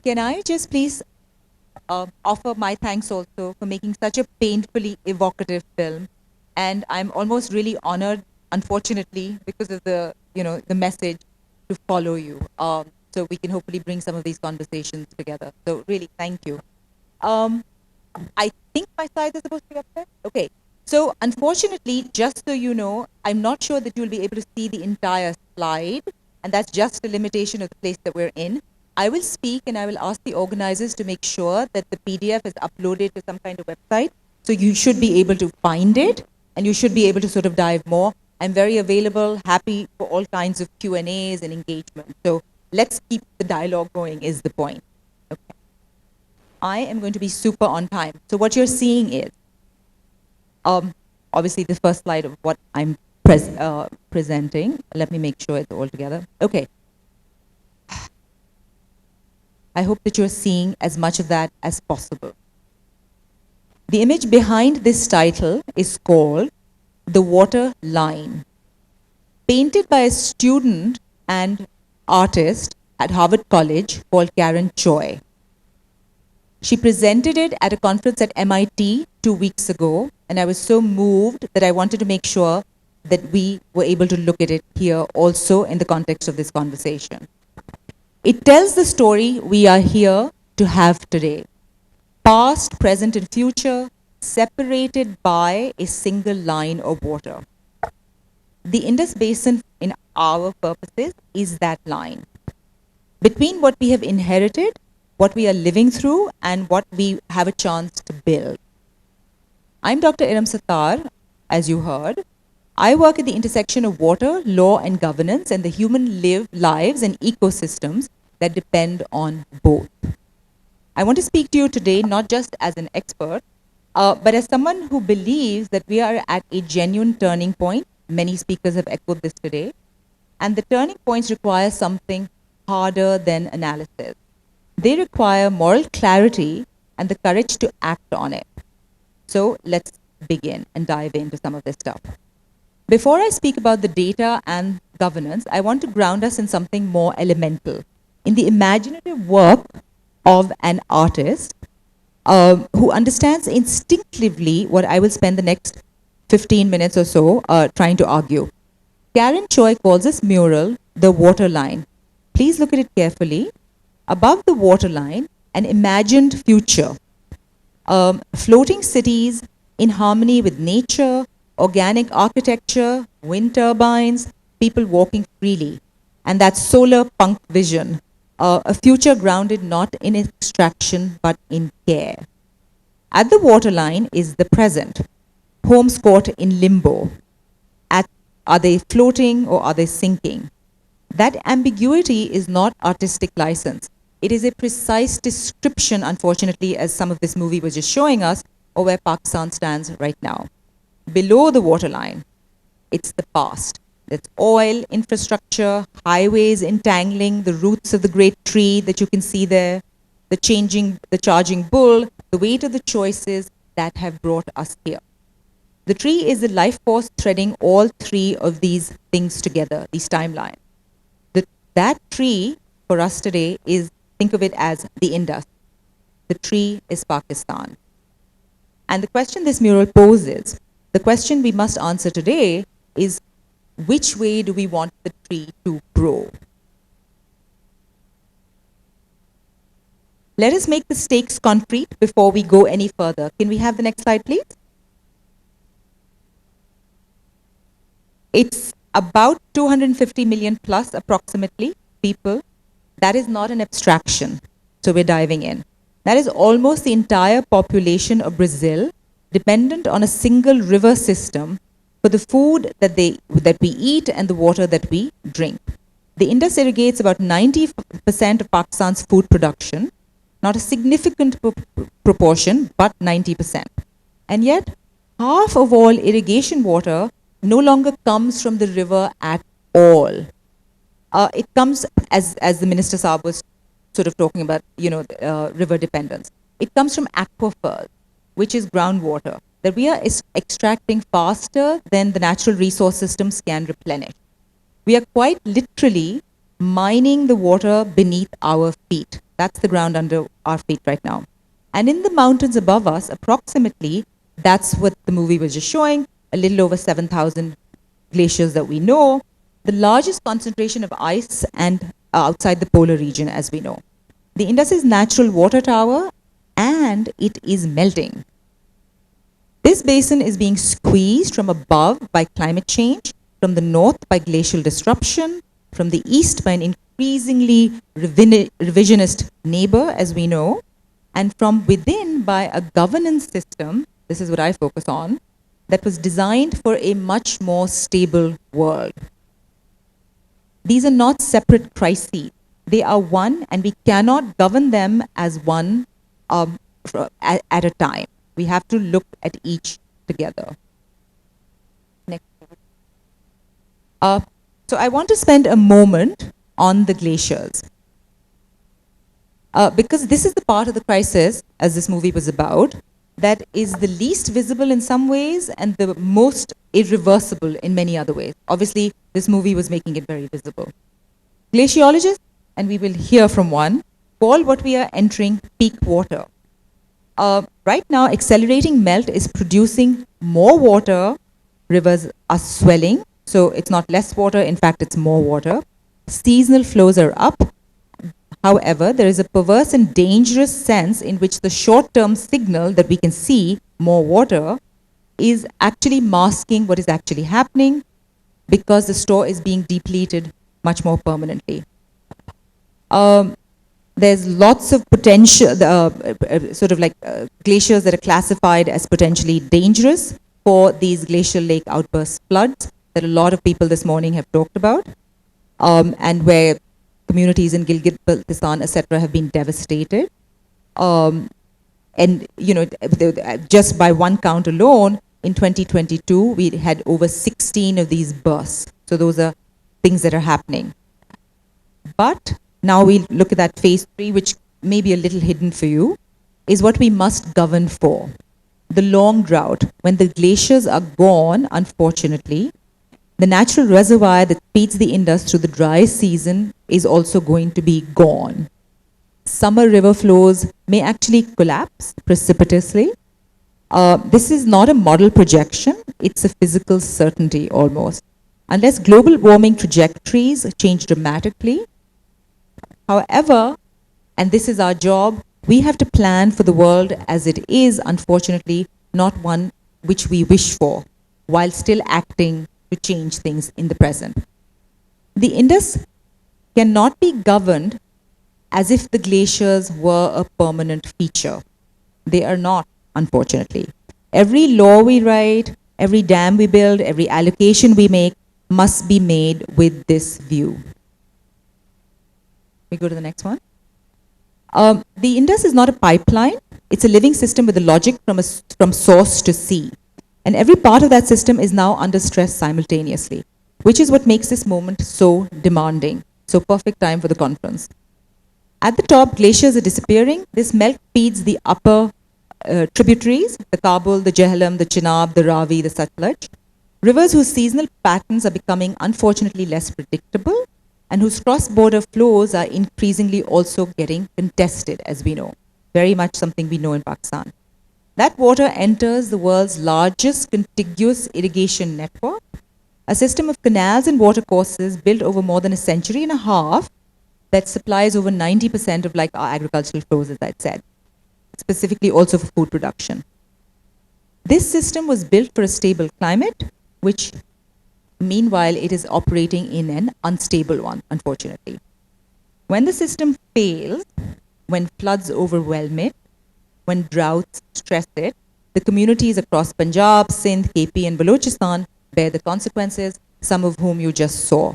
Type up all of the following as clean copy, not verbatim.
Can I just please offer my thanks also for making such a painfully evocative film, and I'm almost really honored, unfortunately, because of the message to follow you. So we can hopefully bring some of these conversations together. So really, thank you. Um, I think my slides are supposed to be up there. Okay. So unfortunately, just so you know, I'm not sure that you'll be able to see the entire slide, and that's just a limitation of the place that we're in. I will speak and I will ask the organizers to make sure that the PDF is uploaded to some kind of website. So you should be able to find it and you should be able to sort of dive more. I'm very available, happy for all kinds of Q&As and engagement. So let's keep the dialogue going is the point. Okay. I am going to be super on time. So what you're seeing is, obviously the first slide of what I'm presenting. Let me make sure it's all together. Okay. I hope that you're seeing as much of that as possible. The image behind this title is called The Water Line, painted by a student and artist at Harvard College called Karen Choi. She presented it at a conference at MIT 2 weeks ago, and I was so moved that I wanted to make sure that we were able to look at it here also in the context of this conversation. It tells the story we are here to have today. Past, present, and future separated by a single line of water. The Indus Basin, in our purposes, is that line. Between what we have inherited, what we are living through, and what we have a chance to build. I'm Dr. Erum, as you heard. I work at the intersection of water, law, and governance, and the human lives and ecosystems that depend on both. I want to speak to you today not just as an expert, but as someone who believes that we are at a genuine turning point. Many speakers have echoed this today. And the turning points require something harder than analysis. They require moral clarity and the courage to act on it. So let's begin and dive into some of this stuff. Before I speak about the data and governance, I want to ground us in something more elemental, in the imaginative work of an artist who understands instinctively what I will spend the next 15 minutes or so trying to argue. Karen Choi calls this mural the water line. Please look at it carefully. Above the water line, an imagined future. Floating cities in harmony with nature, organic architecture, wind turbines, people walking freely. And that solar punk vision, a future grounded not in extraction but in care. At the waterline is the present, homes caught in limbo. Are they floating or are they sinking? That ambiguity is not artistic license. It is a precise description, unfortunately, as some of this movie was just showing us, of where Pakistan stands right now. Below the waterline, it's the past. It's oil, infrastructure, highways entangling the roots of the great tree that you can see there, the charging bull, the weight of the choices that have brought us here. The tree is the life force threading all three of these things together, these timelines. That tree for us today is, think of it as the Indus. The tree is Pakistan. And the question this mural poses, the question we must answer today is, which way do we want the tree to grow? Let us make the stakes concrete before we go any further. Can we have the next slide, please? It's about 250 million plus approximately people. That is not an abstraction. So we're diving in. That is almost the entire population of Brazil, dependent on a single river system for the food that we eat and the water that we drink. The Indus irrigates about 90% of Pakistan's food production, not a significant proportion, but 90%. And yet, half of all irrigation water no longer comes from the river at all. It comes, as the Minister Saab was sort of talking about, river dependence. It comes from aquifers, which is groundwater, that we are extracting faster than the natural resource systems can replenish. We are quite literally mining the water beneath our feet. That's the ground under our feet right now. And in the mountains above us, approximately, that's what the movie was just showing, a little over 7,000 glaciers that we know, the largest concentration of ice and outside the polar region, as we know. The Indus is natural water tower, and it is melting. This basin is being squeezed from above by climate change, from the north by glacial disruption, from the east by an increasingly revisionist neighbor, as we know, and from within by a governance system, this is what I focus on, that was designed for a much more stable world. These are not separate crises. They are one, and we cannot govern them as one at a time. We have to look at each together. Next. So I want to spend a moment on the glaciers. Because this is the part of the crisis, as this movie was about, that is the least visible in some ways and the most irreversible in many other ways. Obviously, this movie was making it very visible. Glaciologists, and we will hear from one, call what we are entering peak water. Right now, accelerating melt is producing more water. Rivers are swelling, so it's not less water, in fact, it's more water. Seasonal flows are up. However, there is a perverse and dangerous sense in which the short-term signal that we can see, more water, is actually masking what is actually happening because the store is being depleted much more permanently. There's lots of potential, glaciers that are classified as potentially dangerous for these glacial lake outburst floods that a lot of people this morning have talked about, and where communities in Gilgit-Baltistan, etc., have been devastated. And just by one count alone, in 2022, we had over 16 of these bursts. So those are things that are happening. But now we look at that phase 3, which may be a little hidden for you, is what we must govern for. The long drought, when the glaciers are gone, unfortunately, the natural reservoir that feeds the Indus through the dry season is also going to be gone. Summer river flows may actually collapse precipitously. This is not a model projection, it's a physical certainty almost. Unless global warming trajectories change dramatically. However, and this is our job, we have to plan for the world as it is, unfortunately, not one which we wish for, while still acting to change things in the present. The Indus cannot be governed as if the glaciers were a permanent feature. They are not, unfortunately. Every law we write, every dam we build, every allocation we make must be made with this view. We go to the next one. The Indus is not a pipeline. It's a living system with a logic from source to sea. And every part of that system is now under stress simultaneously, which is what makes this moment so demanding. So perfect time for the conference. At the top, glaciers are disappearing. This melt feeds the upper tributaries, the Kabul, the Jhelum, the Chenab, the Ravi, the Satluj. Rivers whose seasonal patterns are becoming unfortunately less predictable and whose cross-border flows are increasingly also getting contested, as we know. Very much something we know in Pakistan. That water enters the world's largest contiguous irrigation network, a system of canals and watercourses built over more than a century and a half that supplies over 90% of our agricultural flows, as I said, specifically also for food production. This system was built for a stable climate, which meanwhile it is operating in an unstable one, unfortunately. When the system fails, when floods overwhelm it, when droughts stress it, the communities across Punjab, Sindh, KP and Balochistan bear the consequences, some of whom you just saw.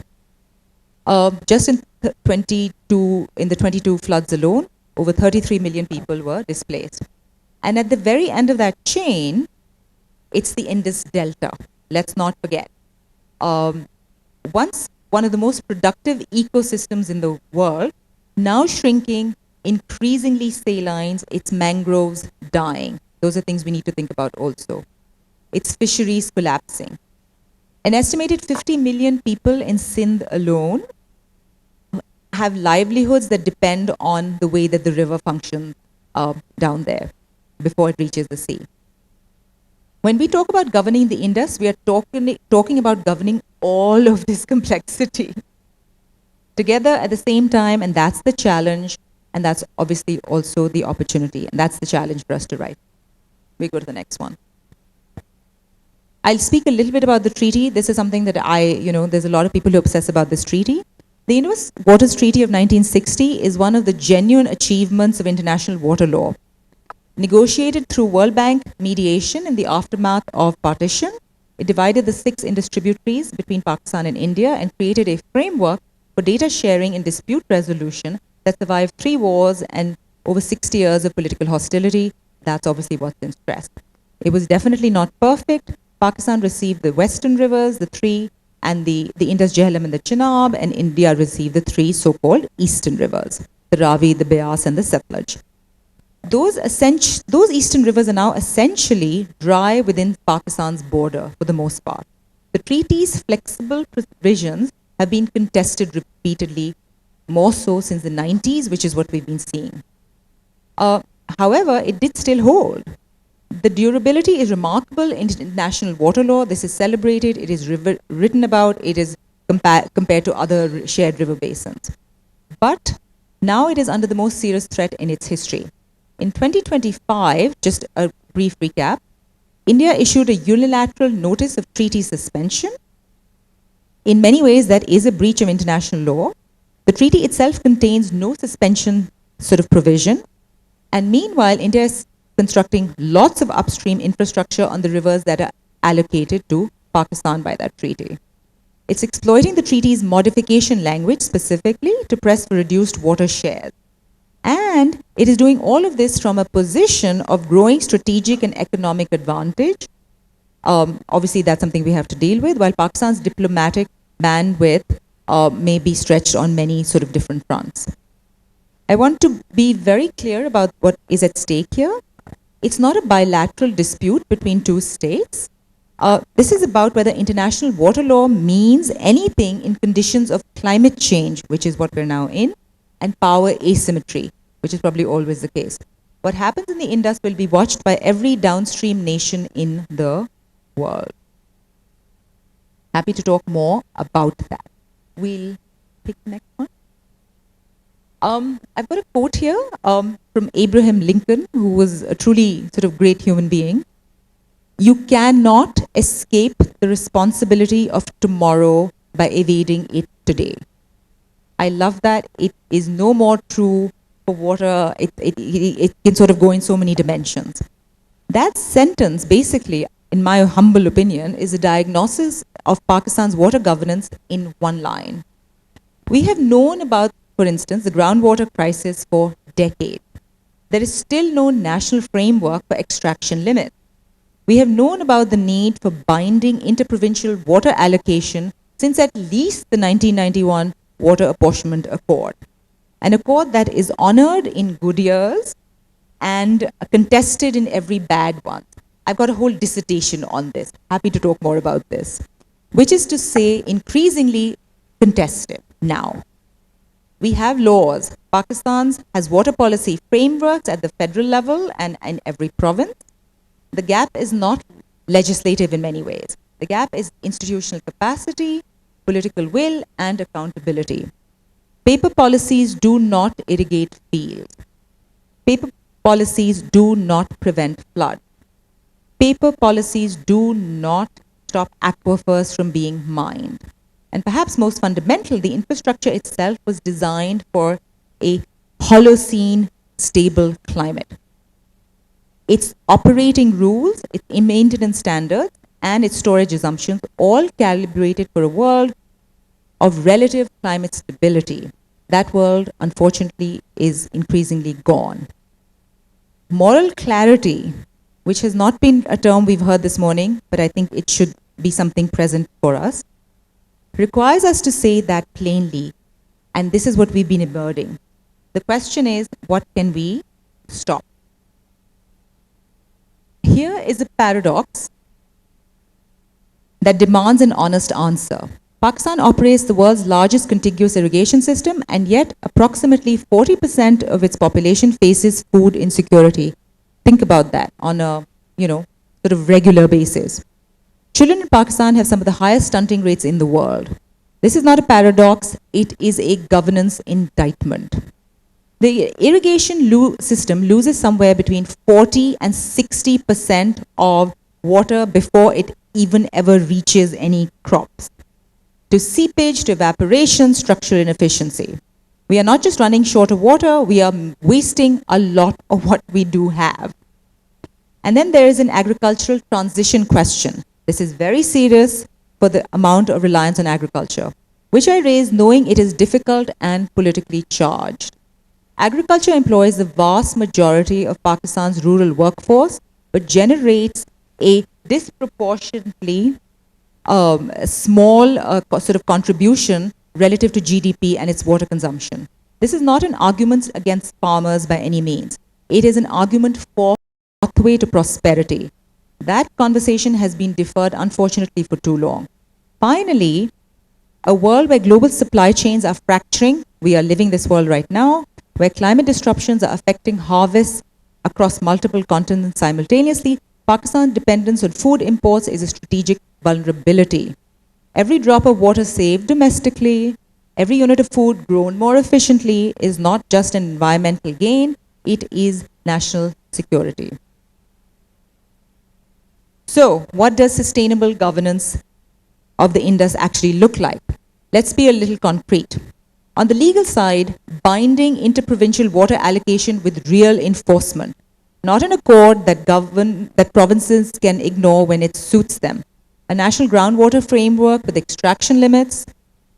Just in the 22 floods alone, over 33 million people were displaced. And at the very end of that chain, it's the Indus Delta. Let's not forget. Once one of the most productive ecosystems in the world, now shrinking, increasingly saline, its mangroves dying. Those are things we need to think about also. Its fisheries collapsing. An estimated 50 million people in Sindh alone have livelihoods that depend on the way that the river functions down there before it reaches the sea. When we talk about governing the Indus, we are talking about governing all of this complexity together at the same time, and that's the challenge, and that's obviously also the opportunity, and that's the challenge for us to write. We go to the next one. I'll speak a little bit about the treaty. This is something that there's a lot of people who obsess about this treaty. The Indus Waters Treaty of 1960 is one of the genuine achievements of international water law. Negotiated through World Bank mediation in the aftermath of partition, it divided the 6 Indus tributaries between Pakistan and India and created a framework for data sharing and dispute resolution that survived 3 wars and over 60 years of political hostility. That's obviously what's in stress. It was definitely not perfect. Pakistan received the western rivers, the 3, and the Indus, Jhelum, and the Chenab, and India received the 3 so-called eastern rivers, the Ravi, the Beas, and the Satluj. Those eastern rivers are now essentially dry within Pakistan's border for the most part. The treaty's flexible provisions have been contested repeatedly, more so since the 90s, which is what we've been seeing. However, it did still hold. The durability is remarkable in international water law. This is celebrated, it is written about, it is compared to other shared river basins. But now it is under the most serious threat in its history. In 2025, just a brief recap, India issued a unilateral notice of treaty suspension. In many ways, that is a breach of international law. The treaty itself contains no suspension sort of provision. And meanwhile, India is constructing lots of upstream infrastructure on the rivers that are allocated to Pakistan by that treaty. It's exploiting the treaty's modification language specifically to press for reduced water shares. And it is doing all of this from a position of growing strategic and economic advantage. Obviously, that's something we have to deal with, while Pakistan's diplomatic bandwidth may be stretched on many sort of different fronts. I want to be very clear about what is at stake here. It's not a bilateral dispute between 2 states. This is about whether international water law means anything in conditions of climate change, which is what we're now in, and power asymmetry, which is probably always the case. What happens in the Indus will be watched by every downstream nation in the world. Happy to talk more about that. We'll pick the next one. I've got a quote here from Abraham Lincoln, who was a truly sort of great human being. You cannot escape the responsibility of tomorrow by evading it today. I love that. It is no more true for water. It can sort of go in so many dimensions. That sentence, basically, in my humble opinion, is a diagnosis of Pakistan's water governance in one line. We have known about, for instance, the groundwater crisis for decades. There is still no national framework for extraction limits. We have known about the need for binding interprovincial water allocation since at least the 1991 Water Apportionment Accord, an accord that is honored in good years and contested in every bad one. I've got a whole dissertation on this. Happy to talk more about this, which is to say increasingly contested now. We have laws. Pakistan has water policy frameworks at the federal level and in every province. The gap is not legislative in many ways. The gap is institutional capacity, political will, and accountability. Paper policies do not irrigate fields. Paper policies do not prevent flood. Paper policies do not stop aquifers from being mined. And perhaps most fundamental, the infrastructure itself was designed for a Holocene stable climate. Its operating rules, its maintenance standards, and its storage assumptions all calibrated for a world of relative climate stability. That world, unfortunately, is increasingly gone. Moral clarity, which has not been a term we've heard this morning, but I think it should be something present for us, requires us to say that plainly, and this is what we've been emerging. The question is, what can we stop? Here is a paradox that demands an honest answer. Pakistan operates the world's largest contiguous irrigation system, and yet approximately 40% of its population faces food insecurity. Think about that on a, sort of regular basis. Children in Pakistan have some of the highest stunting rates in the world. This is not a paradox, it is a governance indictment. The irrigation system loses somewhere between 40 and 60% of water before it even ever reaches any crops. To seepage, to evaporation, structural inefficiency. We are not just running short of water, we are wasting a lot of what we do have. And then there is an agricultural transition question. This is very serious for the amount of reliance on agriculture, which I raise knowing it is difficult and politically charged. Agriculture employs the vast majority of Pakistan's rural workforce, but generates a disproportionately small sort of contribution relative to GDP and its water consumption. This is not an argument against farmers by any means. It is an argument for a pathway to prosperity. That conversation has been deferred, unfortunately, for too long. Finally, a world where global supply chains are fracturing, we are living this world right now, where climate disruptions are affecting harvests across multiple continents simultaneously, Pakistan's dependence on food imports is a strategic vulnerability. Every drop of water saved domestically, every unit of food grown more efficiently is not just an environmental gain, it is national security. So, what does sustainable governance of the Indus actually look like? Let's be a little concrete. On the legal side, binding interprovincial water allocation with real enforcement, not an accord that provinces can ignore when it suits them. A national groundwater framework with extraction limits,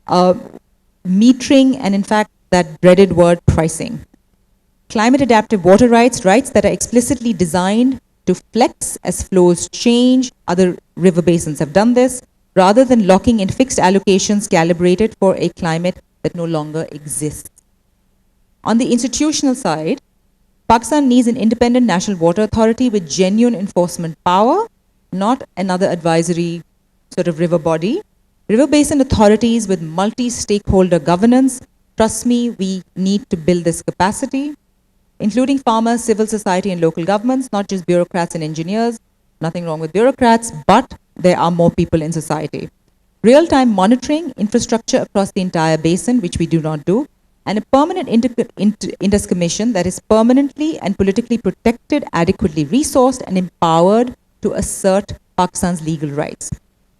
metering, and in fact, that dreaded word, pricing. Climate adaptive water rights, rights that are explicitly designed to flex as flows change. Other river basins have done this, rather than locking in fixed allocations calibrated for a climate that no longer exists. On the institutional side, Pakistan needs an independent national water authority with genuine enforcement power, not another advisory sort of river body. River basin authorities with multi-stakeholder governance. Trust me, we need to build this capacity, including farmers, civil society, and local governments, not just bureaucrats and engineers. Nothing wrong with bureaucrats, but there are more people in society. Real-time monitoring, infrastructure across the entire basin, which we do not do, and a permanent Indus Commission that is permanently and politically protected, adequately resourced, and empowered to assert Pakistan's legal rights.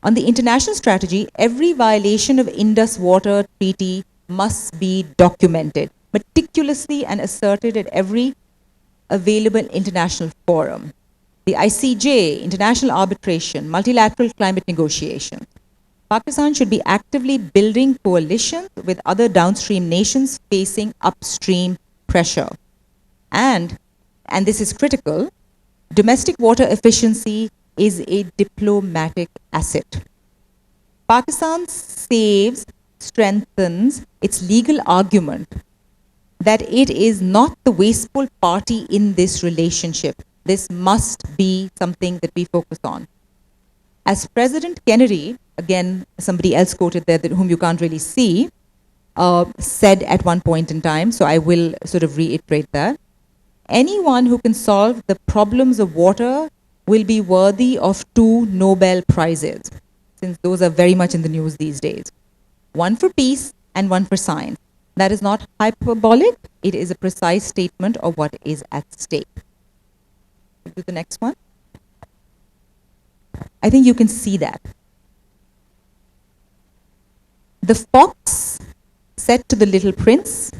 On the international strategy, every violation of Indus Water Treaty must be documented meticulously and asserted at every available international forum. The ICJ, international arbitration, multilateral climate negotiations. Pakistan should be actively building coalitions with other downstream nations facing upstream pressure. And this is critical, domestic water efficiency is a diplomatic asset. Pakistan strengthens its legal argument that it is not the wasteful party in this relationship. This must be something that we focus on. As President Kennedy, again, somebody else quoted there whom you can't really see, said at one point in time, so I will sort of reiterate that, anyone who can solve the problems of water will be worthy of 2 Nobel Prizes, since those are very much in the news these days. One for peace and one for science. That is not hyperbolic, it is a precise statement of what is at stake. Do the next one. I think you can see that. The fox said to the little prince,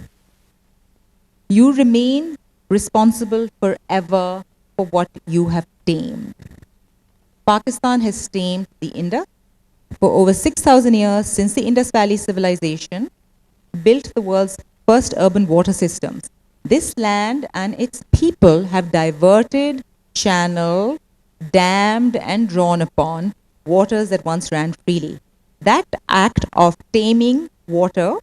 "You remain responsible forever for what you have tamed." Pakistan has tamed the Indus for over 6,000 years since the Indus Valley civilization built the world's first urban water systems. This land and its people have diverted, channeled, dammed, and drawn upon waters that once ran freely. That act of taming water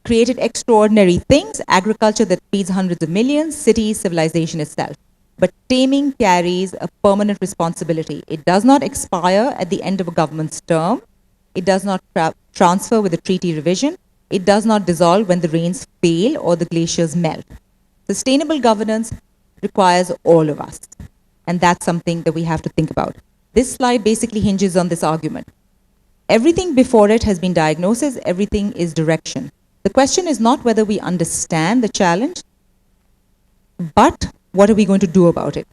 created extraordinary things, agriculture that feeds hundreds of millions, cities, civilization itself. But taming carries a permanent responsibility. It does not expire at the end of a government's term. It does not transfer with the treaty revision. It does not dissolve when the rains fail or the glaciers melt. Sustainable governance requires all of us. And that's something that we have to think about. This slide basically hinges on this argument. Everything before it has been diagnosis, everything is direction. The question is not whether we understand the challenge, but what are we going to do about it?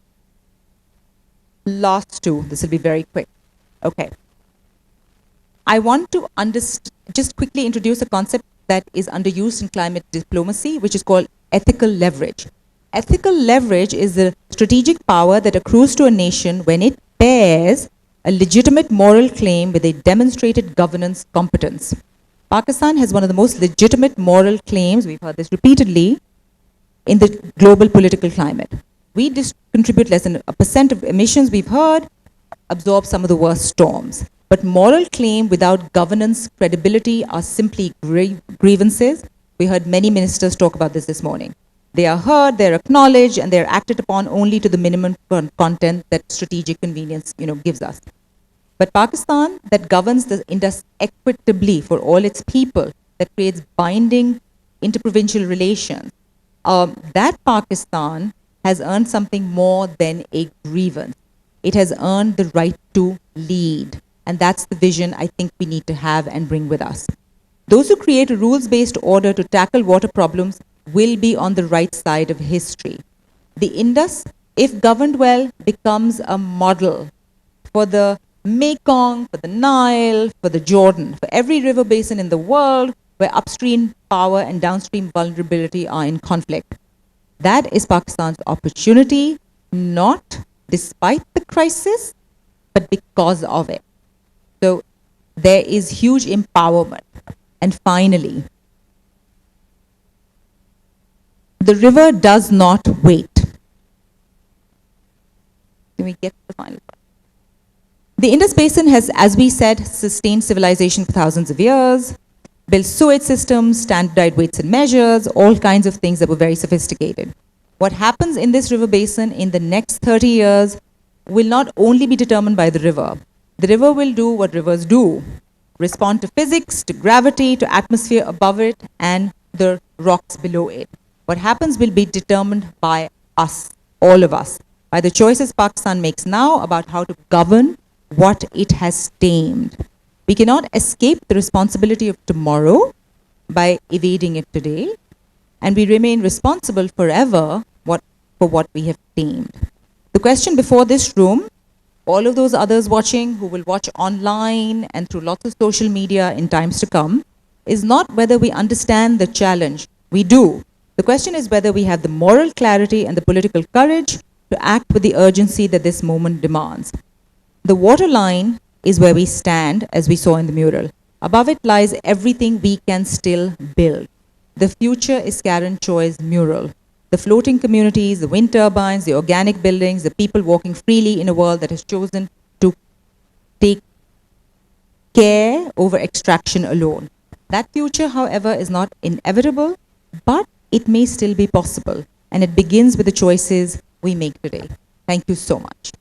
Last two, this will be very quick. Okay. I want to just quickly introduce a concept that is underused in climate diplomacy, which is called ethical leverage. Ethical leverage is the strategic power that accrues to a nation when it pairs a legitimate moral claim with a demonstrated governance competence. Pakistan has one of the most legitimate moral claims, we've heard this repeatedly, in the global political climate. We contribute less than 1% of emissions, we've heard, absorb some of the worst storms. But moral claim without governance credibility are simply grievances. We heard many ministers talk about this morning. They are heard, they're acknowledged, and they're acted upon only to the minimum content that strategic convenience, gives us. But Pakistan that governs the Indus equitably for all its people, that creates binding interprovincial relations, that Pakistan has earned something more than a grievance. It has earned the right to lead. And that's the vision I think we need to have and bring with us. Those who create a rules-based order to tackle water problems will be on the right side of history. The Indus, if governed well, becomes a model for the Mekong, for the Nile, for the Jordan, for every river basin in the world where upstream power and downstream vulnerability are in conflict. That is Pakistan's opportunity, not despite the crisis, but because of it. So there is huge empowerment. And finally, the river does not wait. Can we get to the final part? The Indus Basin has, as we said, sustained civilization for thousands of years, built sewage systems, standardized weights and measures, all kinds of things that were very sophisticated. What happens in this river basin in the next 30 years will not only be determined by the river. The river will do what rivers do, respond to physics, to gravity, to atmosphere above it, and the rocks below it. What happens will be determined by us, all of us, by the choices Pakistan makes now about how to govern what it has tamed. We cannot escape the responsibility of tomorrow by evading it today, and we remain responsible forever for what we have tamed. The question before this room, all of those others watching who will watch online and through lots of social media in times to come, is not whether we understand the challenge. We do. The question is whether we have the moral clarity and the political courage to act with the urgency that this moment demands. The waterline is where we stand, as we saw in the mural. Above it lies everything we can still build. The future is Karen Choi's mural. The floating communities, the wind turbines, the organic buildings, the people walking freely in a world that has chosen to take care over extraction alone. That future, however, is not inevitable, but it may still be possible. And it begins with the choices we make today. Thank you so much.